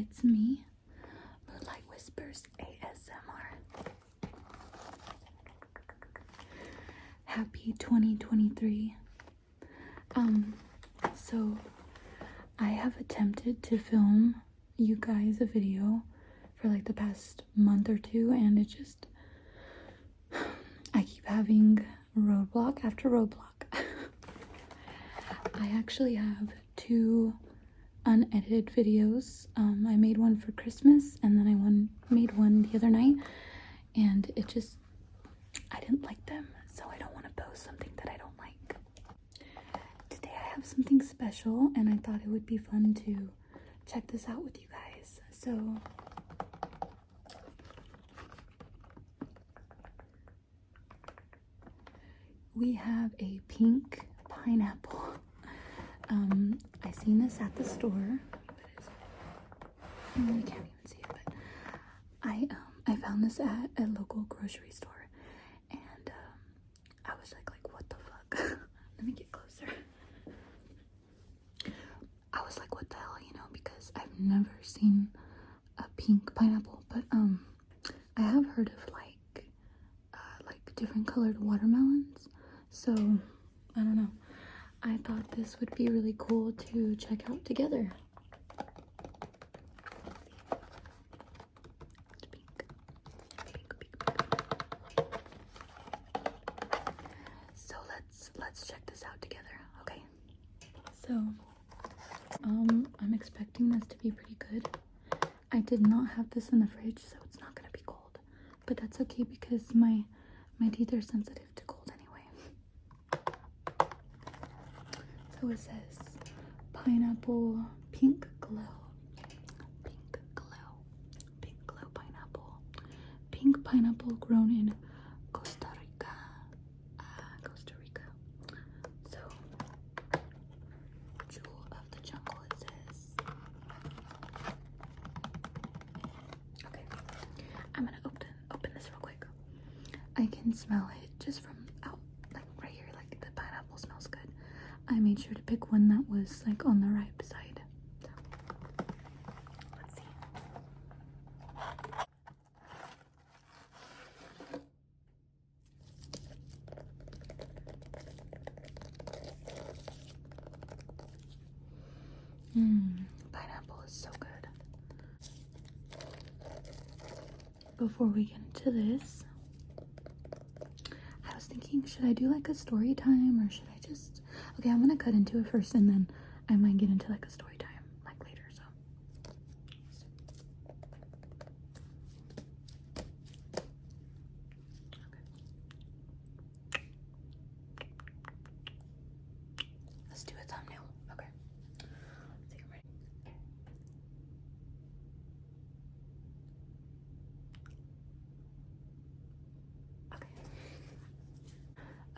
it's me, Moonlight Whispers ASMR. Happy 2023. So I have attempted to film you guys a video for like the past month or two, and it just, I keep having roadblock after roadblock. I actually have 2 unedited videos. I made one for Christmas, and then I made one the other night, and it just, I didn't like them, so I don't want to post something that I don't like. Today I have something special, and I thought it would be fun to check this out with you guys. So we have a pink pineapple. I seen this at the store. You can't even see it, but I found this at a local grocery store, and I was like what the fuck? Let me get closer. I was like, what the hell, because I've never seen a pink pineapple, but I have heard of like different colored watermelons, so I don't know. I thought this would be really cool to check out together. So let's check this out together, okay? So I'm expecting this to be pretty good. I did not have this in the fridge, so it's not gonna be cold, but that's okay because my teeth are sensitive to cold anyway. So it says pineapple pink glow pineapple. Pink pineapple grown in Costa Rica. So, jewel of the jungle, it says. Okay, I'm gonna open this real quick. I can smell it just from out, like right here, like the pineapple smells good. I made sure to pick one that was like on the ripe side. So, let's see. Pineapple is so good. Before we get into this, I was thinking, should I do like a story time, or should I just... Okay, I'm gonna cut into it first, and then I might get into like a story time like later, so. Okay. Let's do a thumbnail. Okay. Let's see, ready?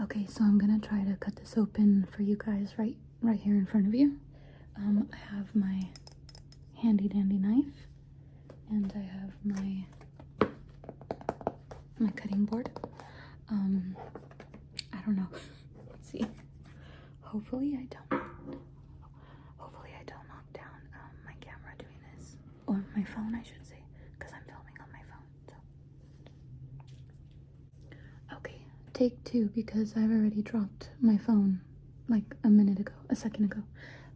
Okay, so I'm gonna try to cut this open for you guys right here in front of you. I have my handy dandy knife, and I have my cutting board. I don't know. Let's see. Hopefully I don't knock down my camera doing this, or my phone, I should say, because I'm filming on my phone. So. Okay, take 2, because I've already dropped my phone like a second ago.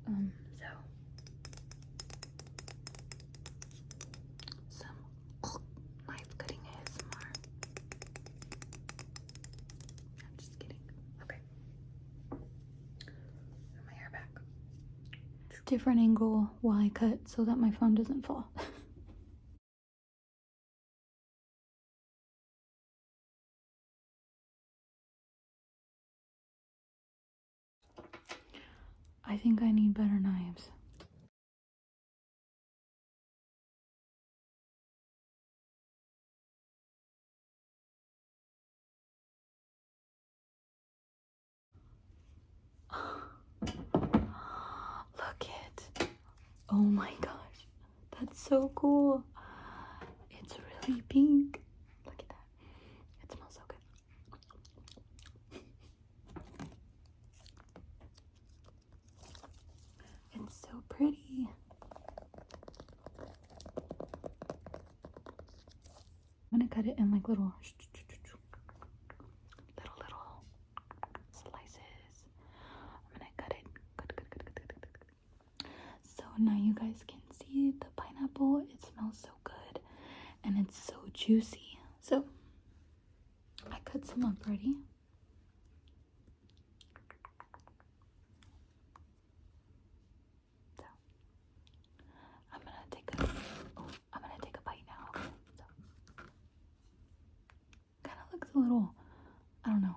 So some knife cutting ASMR. I'm just kidding. Okay. Put my hair back. Different angle while I cut so that my phone doesn't fall. I think I need better knives. Look it. Oh my gosh. That's so cool. It's really pink. Look at that. It smells so good. It's so pretty. cut it in like little slices. I'm gonna cut it. So now you guys can see the pineapple. It smells so good and it's so juicy. So I cut some up already. So I'm gonna take a bite now. Okay. So kind of looks a little, I don't know.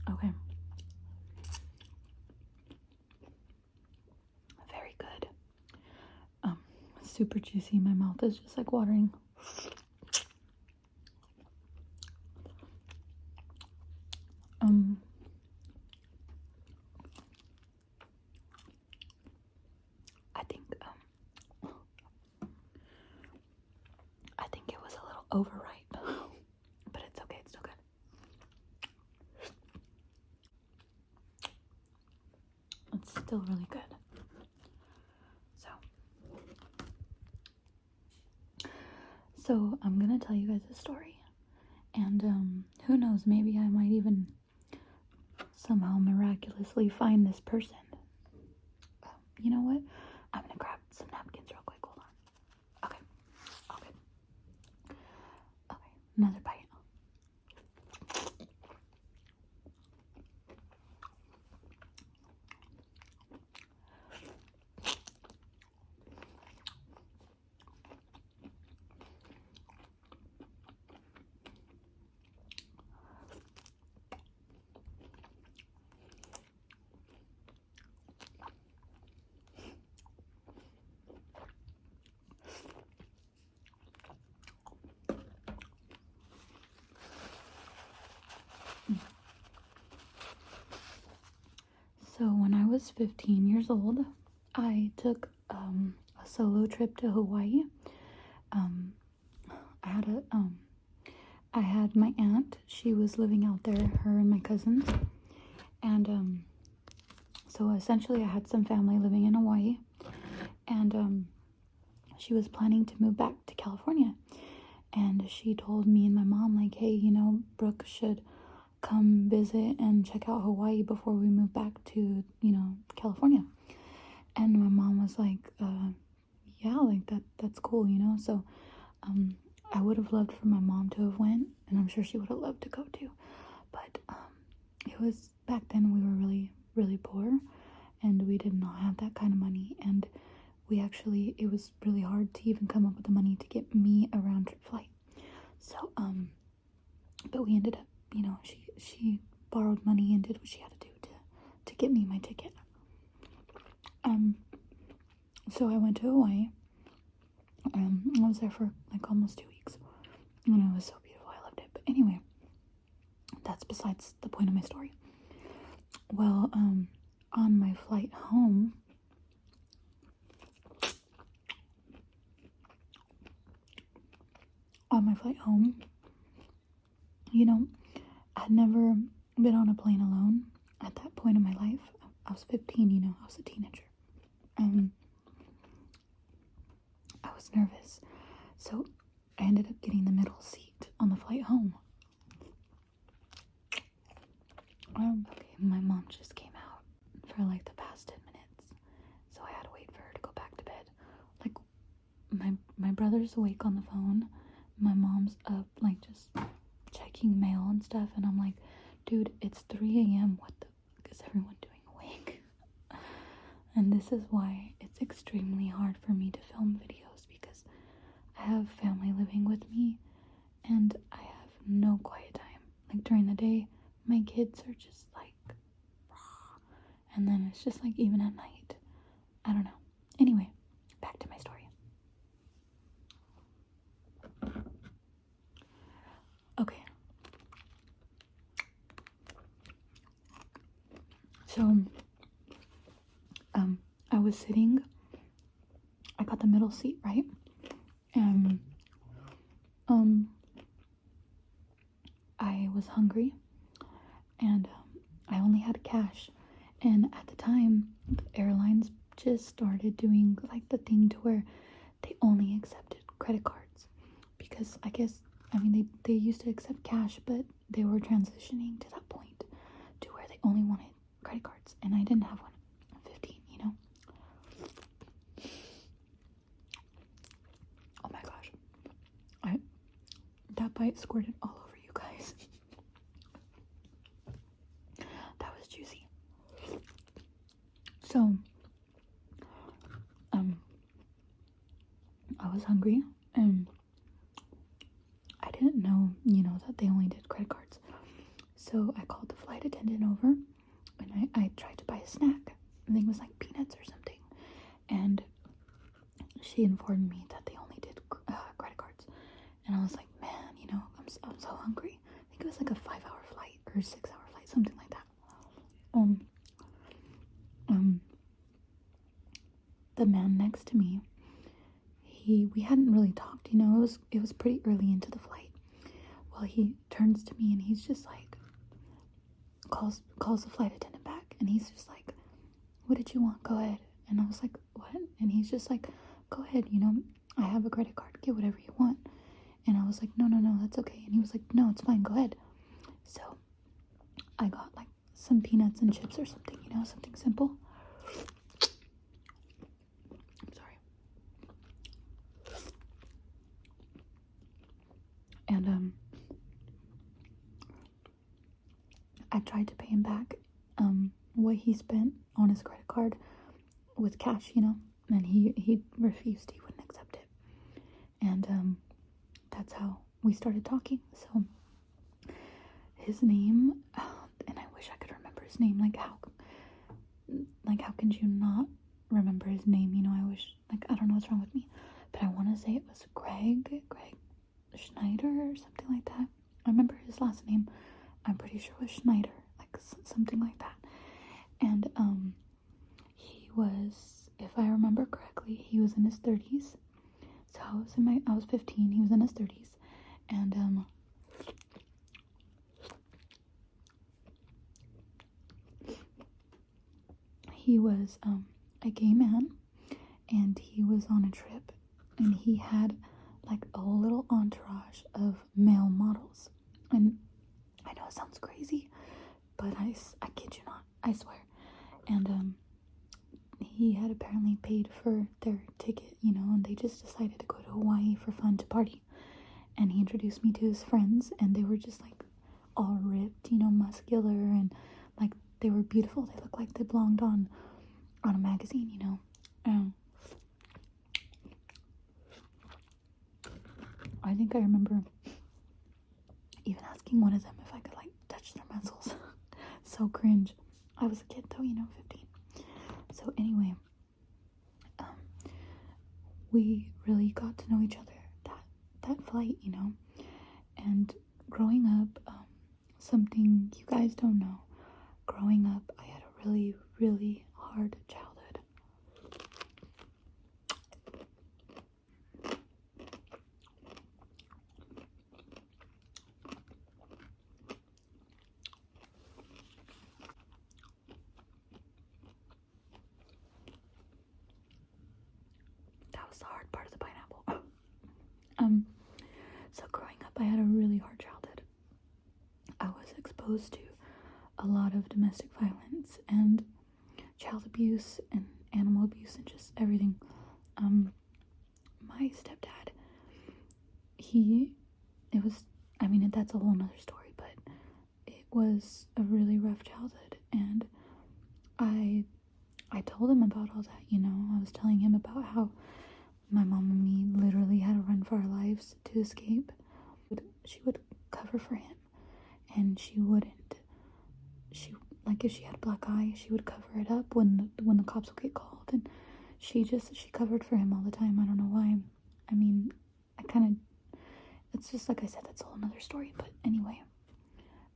Okay. Very good. Super juicy. My mouth is just like watering. I think it was a little overripe, but it's okay. It's still good. It's still really good. So I'm gonna tell you guys a story, and who knows, maybe I might even somehow miraculously find this person. You know what? I'm gonna grab some napkins real quick. Hold on. Okay. Another bite. So when I was 15 years old, I took a solo trip to Hawaii. I had my aunt. She was living out there, her and my cousins. And so essentially I had some family living in Hawaii. And she was planning to move back to California. And she told me and my mom, like, hey, you know, Brooke should come visit and check out Hawaii before we move back to, you know, California. And my mom was like, yeah, like that's cool, you know. So I would have loved for my mom to have went, and I'm sure she would have loved to go too. But it was back then, we were really, really poor, and we did not have that kind of money. And it was really hard to even come up with the money to get me a round trip flight. So but we ended up, you know, she borrowed money and did what she had to do to get me my ticket. So I went to Hawaii. I was there for like almost 2 weeks, and it was so beautiful. I loved it. But anyway, that's besides the point of my story. Well, on my flight home, you know, I'd never been on a plane alone at that point in my life. I was 15, you know, I was a teenager. I was nervous. So I ended up getting the middle seat on the flight home. Okay, my mom just came out for like the past 10 minutes. So I had to wait for her to go back to bed. Like, my brother's awake on the phone. My mom's up, like, just checking mail and stuff. And I'm like, dude, it's 3 a.m. What the fuck is everyone doing awake? And this is why it's extremely hard for me to film videos, because I have family living with me and I have no quiet time. Like, during the day, my kids are just like and then it's just like even at night. I don't know. Anyway, back to my story. Okay. So, I was sitting, I got the middle seat, right? And, I was hungry, and I only had cash. And at the time, the airlines just started doing like the thing to where they only accepted credit cards. Because I guess, I mean, they used to accept cash, but they were transitioning to that point to where they only wanted credit cards. And I didn't have one. I'm 15, you know? Oh my gosh. That bite squirted all over you guys. That was juicy. So, I was hungry, and I didn't know, that they only did credit cards. So I called the flight attendant over, and I tried to buy a snack. I think it was like peanuts or something. And she informed me that they only did credit cards. And I was like, man, I'm so hungry. I think it was like a 5-hour flight or 6-hour flight, something like that. The man next to me, we hadn't really talked, it was pretty early into the flight. Well, he turns to me and he's just like, calls the flight attendant back, and he's just like, what did you want? Go ahead. And I was like, what? And he's just like, go ahead, I have a credit card, get whatever you want. And I was like, no, that's okay. And he was like, no, it's fine, go ahead. So I got like some peanuts and chips or something, something simple. I'm sorry. And I tried to pay him back what he spent on his credit card with cash, and he refused. He wouldn't accept it. And that's how we started talking. So his name, and I wish I could remember his name. Like how can you not remember his name? I wish, I don't know what's wrong with me, but I want to say it was Greg Schneider or something like that. I remember his last name. I'm pretty sure it was Schneider, like something like that. And he was, if I remember correctly, he was in his 30s. So I was 15. He was in his 30s, and he was a gay man, and he was on a trip, and he had like a little entourage of male models. And I know it sounds crazy, but I kid you not, I swear. And he had apparently paid for their ticket, and they just decided to go to Hawaii for fun to party. And he introduced me to his friends, and they were just like all ripped, muscular, and like they were beautiful. They looked like they belonged on a magazine, I think I remember even asking one of them if I could like touch their muscles. So cringe. I was a kid though, 15. So anyway, we really got to know each other that flight, and growing up, something you guys don't know, growing up I had a really, really hard childhood. That was the hard part of the pineapple. So growing up, I had a really hard childhood. I was exposed to a lot of domestic violence and child abuse and animal abuse and just everything. My stepdad, that's a whole nother story, but it was a really rough childhood, and I told him about all that, I was telling him about how my mom and me literally had to run for our lives to escape. She would cover for him, and she wouldn't. like if she had a black eye, she would cover it up when the cops would get called, and she covered for him all the time. I don't know why. I mean, it's just like I said, that's a whole another story. But anyway,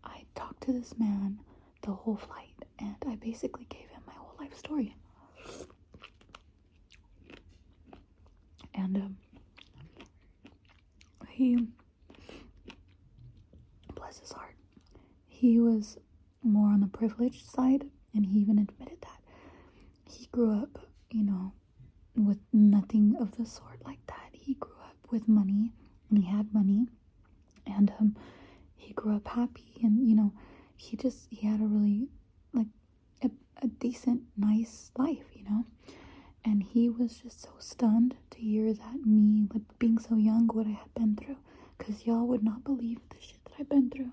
I talked to this man the whole flight, and I basically gave him my whole life story. And he, bless his heart, he was more on the privileged side, and he even admitted that. He grew up, with nothing of the sort like that. He grew up with money, and he had money, and he grew up happy, and he had a really like a decent, nice life, and he was just so stunned to hear that me, like being so young, what I had been through, because y'all would not believe the shit that I've been through.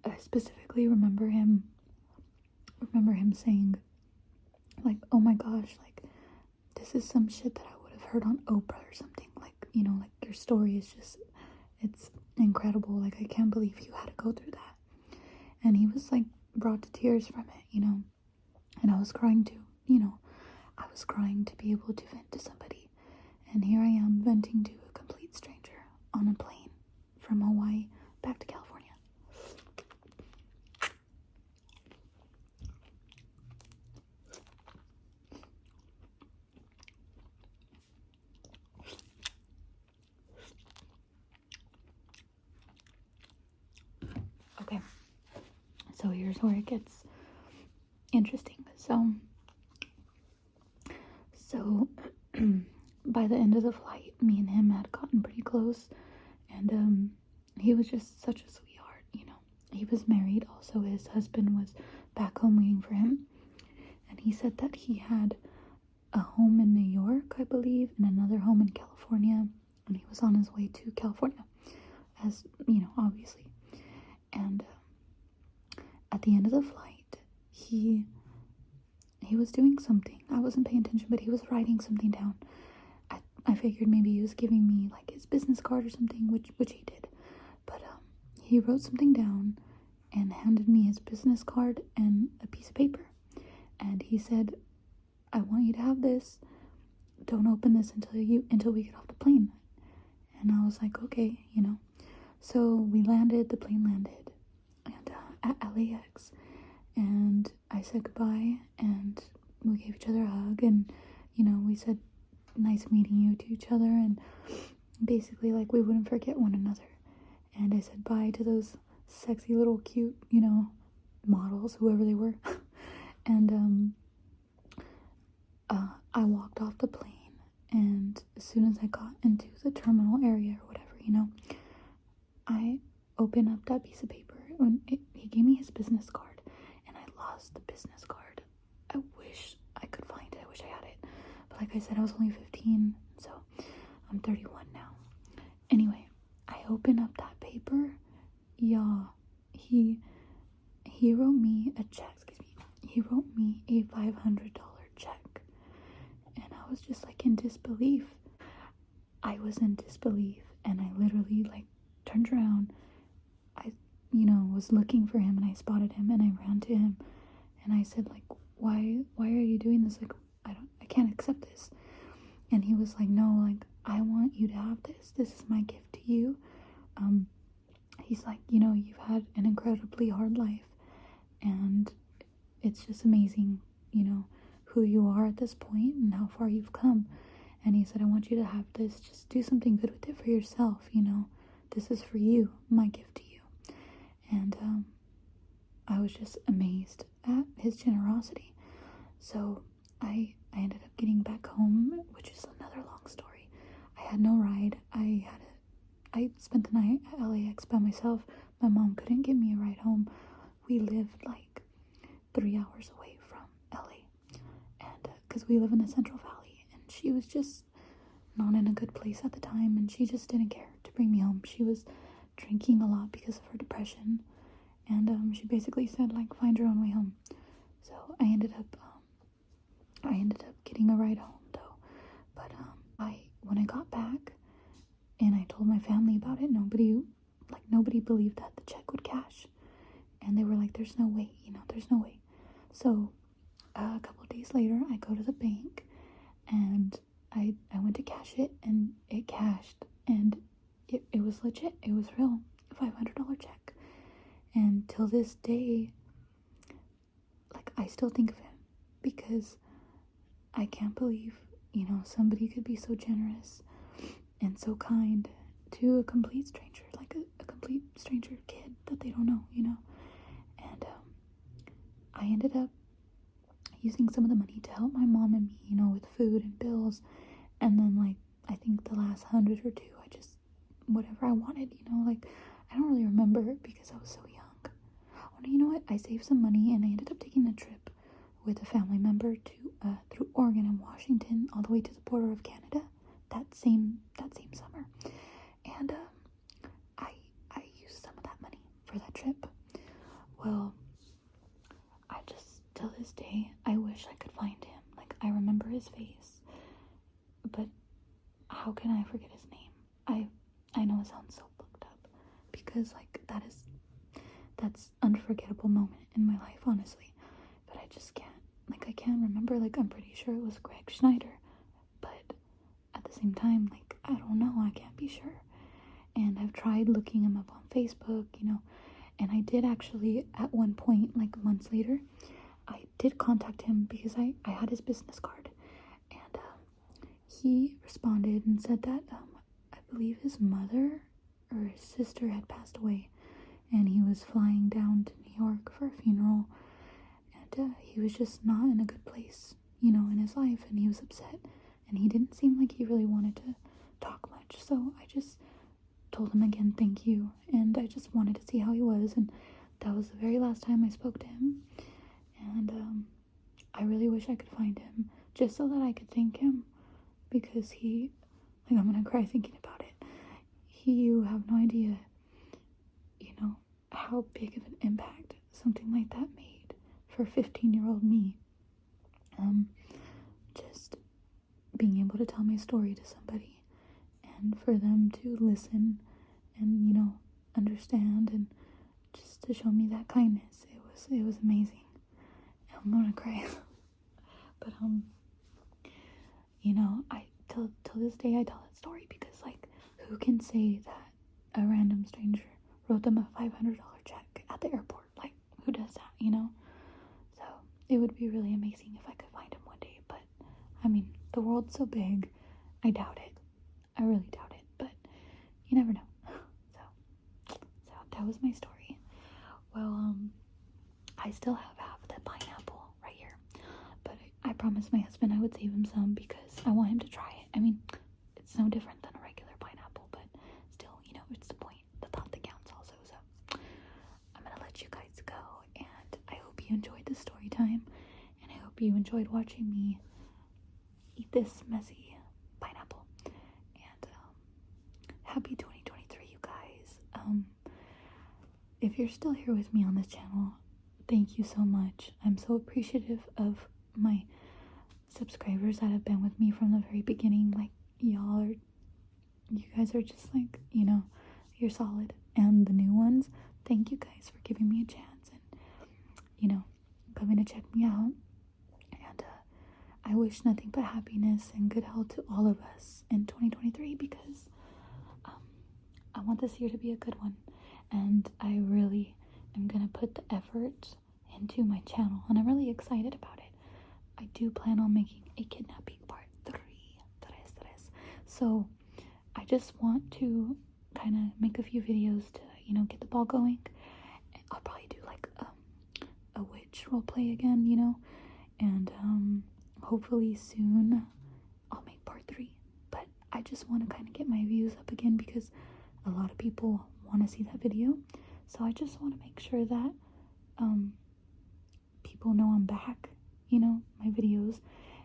I specifically remember him saying, like, oh my gosh, like, this is some shit that I would have heard on Oprah or something, like, like your story is just, it's incredible, like, I can't believe you had to go through that. And he was like brought to tears from it, and I was crying too, I was crying to be able to vent to somebody, and here I am venting to a complete stranger on a plane from Hawaii back to California. Okay, so here's where it gets interesting. So by the end of the flight, me and him had gotten pretty close, and he was just such a sweetheart. He was married also. His husband was back home waiting for him, and he said that he had a home in New York, I believe, and another home in California, and he was on his way to California, as obviously. And at the end of the flight, he was doing something. I wasn't paying attention, but he was writing something down. I figured maybe he was giving me like his business card or something, which he did. But he wrote something down and handed me his business card and a piece of paper. And he said, I want you to have this. Don't open this until we get off the plane. And I was like, okay, So we landed, the plane landed, and at LAX. And I said goodbye, and we gave each other a hug, and we said nice meeting you to each other, and basically like we wouldn't forget one another. And I said bye to those sexy little cute models, whoever they were. And I walked off the plane, and as soon as I got into the terminal area or whatever, I opened up that piece of paper, and he gave me his business card, and I lost the business card. I wish I could find it. I wish I had it. But like I said, I was only 15, so I'm 31 now. Anyway, I opened up that paper. Yeah, he wrote me a check, He wrote me a $500 check. And I was just like in disbelief. I was in disbelief, and I literally like turned around. I was looking for him, and I spotted him, and I ran to him, and I said like, why are you doing this? Like, I can't accept this. And he was like, no, like, I want you to have this. This is my gift to you. He's like, you've had an incredibly hard life, and it's just amazing, who you are at this point and how far you've come. And he said, I want you to have this. Just do something good with it for yourself, This is for you, my gift to you. And I was just amazed at his generosity. So I ended up getting back home, which is another long story. I had no ride. I spent the night at LAX by myself. My mom couldn't give me a ride home. We lived like 3 hours away from LA, and because we live in the Central Valley, and she was just not in a good place at the time, and she just didn't care to bring me home. She was drinking a lot because of her depression, and she basically said like, find your own way home. So I ended up getting a ride home though. But when I got back and I told my family about it, nobody believed that the check would cash. And they were like, there's no way, there's no way. So a couple of days later, I go to the bank and I went to cash it, and it cashed, and it was legit. It was real, $500 check. And till this day, like, I still think of him because I can't believe, somebody could be so generous and so kind to a complete stranger, like a complete stranger kid that they don't know, And I ended up using some of the money to help my mom and me, with food and bills. And then, like, I think the last 100 or two, I just, whatever I wanted, like, I don't really remember because I was so young. Oh, no, you know what? I saved some money and I ended up taking a trip with a family member to through Oregon and Washington all the way to the border of Canada that same summer. And I used some of that money for that trip. Well, I just, till this day, I wish I could find him. Like, I remember his face, but how can I forget his name? I know it sounds so fucked up because, like, that's unforgettable moment in my life, honestly. But I just can't, like, I can't remember. Like, I'm pretty sure it was Greg Schneider, but at the same time, like, I don't know, I can't be sure. And I've tried looking him up on Facebook, and I did actually, at one point, like months later, I did contact him because I had his business card, and he responded and said that I believe his mother or his sister had passed away, and he was flying down to New York for a funeral, and he was just not in a good place, in his life, and he was upset, and he didn't seem like he really wanted to talk much. So I just told him again, thank you, and I just wanted to see how he was, and that was the very last time I spoke to him. And I really wish I could find him just so that I could thank him, because he, like, I'm gonna cry thinking about it. You have no idea, how big of an impact something like that made for 15-year-old me. Just being able to tell my story to somebody and for them to listen and, understand, and just to show me that kindness. It was amazing. I'm gonna cry. But I till this day I tell that story because, like, who can say that a random stranger wrote them a $500 check at the airport? Like, who does that, So it would be really amazing if I could find him one day, but I mean, the world's so big, I doubt it. I really doubt it, but you never know. So that was my story. Well, I still have half the pineapple right here, but I promised my husband I would save him some because I want him to try it. I mean, it's no different than a regular pineapple, but still, it's the point, the thought that counts also. So I'm gonna let you guys go, and I hope you enjoyed the story time, and I hope you enjoyed watching me eat this messy pineapple. And happy 2023, you guys. If you're still here with me on this channel, thank you so much. I'm so appreciative of my subscribers that have been with me from the very beginning. Like, you guys are just like, you're solid. And the new ones, thank you guys for giving me a chance and, coming to check me out. And I wish nothing but happiness and good health to all of us in 2023 because I want this year to be a good one. And I really am gonna put the effort into my channel, and I'm really excited about it. I do plan on making a kidnapping part 3. So I just want to kind of make a few videos to, get the ball going. I'll probably do like a witch roleplay again, and hopefully soon I'll make part 3. But I just want to kind of get my views up again because a lot of people want to see that video. So I just want to make sure that people know I'm back, my videos,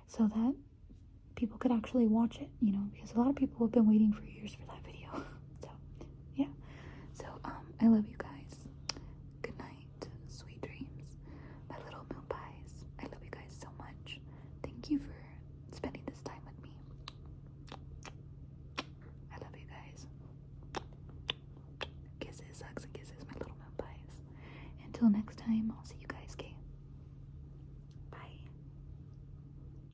so that people could actually watch it, because a lot of people have been waiting for years for that video. So yeah, so I love you guys. Good night, sweet dreams, my little moon pies. I love you guys so much. Thank you for spending this time with me. until next time, I'll see you